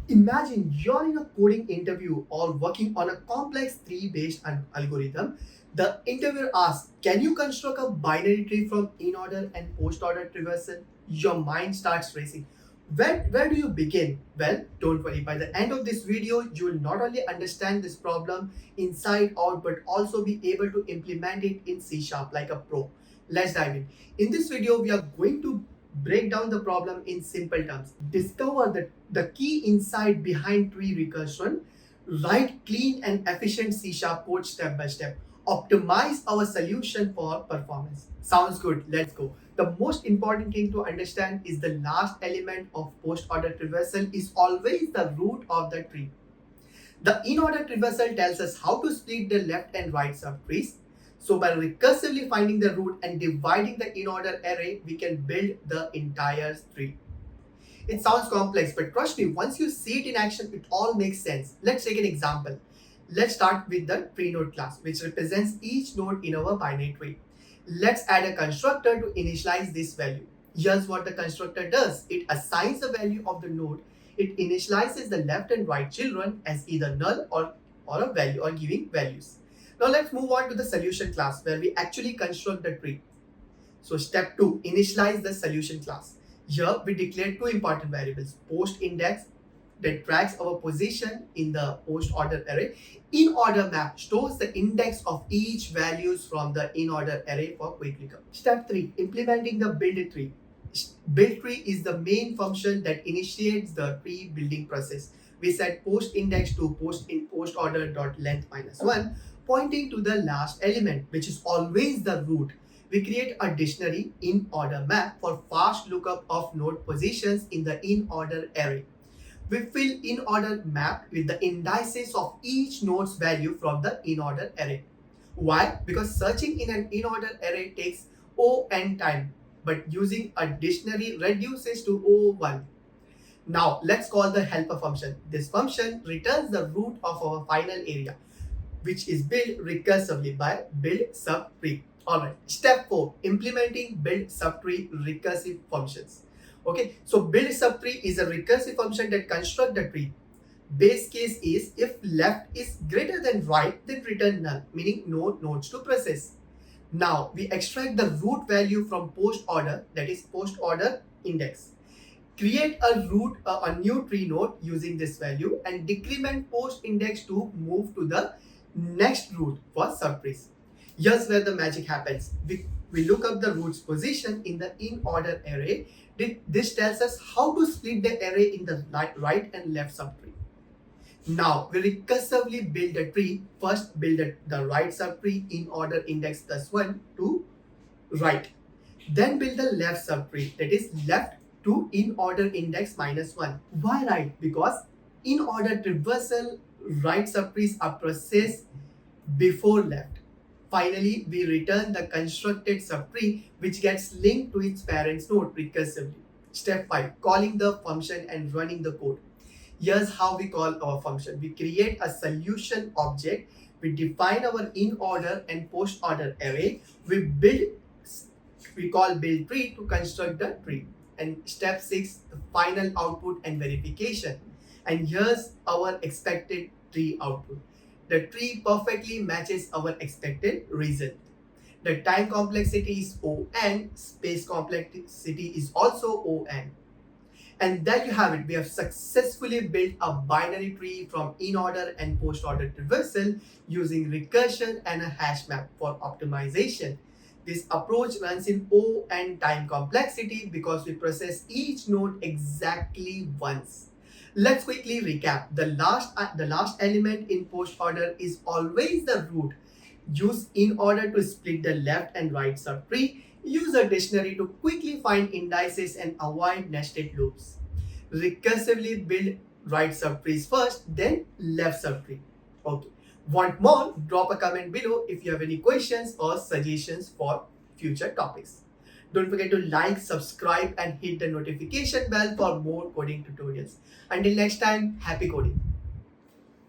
Imagine you're in a coding interview or working on a complex tree-based algorithm. The interviewer asks, can you construct a binary tree from in-order and post-order traversal? Your mind starts racing. Where do you begin? Well, don't worry. By the end of this video, you will not only understand this problem inside out, but also be able to implement it in C# like a pro. Let's dive in. In this video, we are going to break down the problem in simple terms, discover the key insight behind tree recursion, write clean and efficient C# code step by step, optimize our solution for performance. Sounds good, let's go. The most important thing to understand is the last element of post-order traversal is always the root of the tree. The in-order traversal tells us how to split the left and right subtrees. So by recursively finding the root and dividing the in-order array, we can build the entire tree. It sounds complex, but trust me, once you see it in action, it all makes sense. Let's take an example. Let's start with the tree node class, which represents each node in our binary tree. Let's add a constructor to initialize this value. Here's what the constructor does. It assigns the value of the node. It initializes the left and right children as either null or a value or giving values. Now let's move on to the solution class where we actually construct the tree. So step 2, initialize the solution class. Here we declare two important variables, post index that tracks our position in the post order array. In order map stores the index of each values from the in order array for quick recap. Step 3, implementing the build tree. Build tree is the main function that initiates the tree building process. We set post index to post order dot length -1, pointing to the last element, which is always the root. We create a dictionary in order map for fast lookup of node positions in the in order array. We fill in order map with the indices of each node's value from the in order array. Why? Because searching in an in order array takes O(n) time, but using a dictionary reduces to O(1). Now let's call the helper function. This function returns the root of our final area, which is built recursively by build subtree. Alright, step 4, implementing build subtree recursive functions. Okay, so build subtree is a recursive function that constructs the tree. Base case is if left is greater than right, then return null, meaning no nodes to process. Now we extract the root value from post order, that is post order index. Create a new tree node using this value and decrement post index to move to the next root for subtrees. Here's where the magic happens. We look up the root's position in the in order array. This tells us how to split the array in the right and left subtree. Now we recursively build the tree. First build the right subtree in order index +1 to right. Then build the left subtree, that is left to in order index -1. Why right? Because in order traversal right subtrees are processed before left. Finally, we return the constructed subtree which gets linked to its parent's node recursively. Step 5, calling the function and running the code. Here's how we call our function. We create a solution object. We define our in order and post order array. We call build tree to construct the tree. And step 6, the final output and verification. And here's our expected tree output. The tree perfectly matches our expected result. The time complexity is O(n), space complexity is also O(n). And there you have it. We have successfully built a binary tree from in-order and post-order traversal using recursion and a hash map for optimization. This approach runs in O(n) time complexity because we process each node exactly once. Let's quickly recap. The last element in post order is always the root. Use in order to split the left and right subtree. Use a dictionary to quickly find indices and avoid nested loops. Recursively build right subtrees first, then left subtree. Okay. Want more? Drop a comment below if you have any questions or suggestions for future topics. Don't forget to like, subscribe, and hit the notification bell for more coding tutorials. Until next time, happy coding.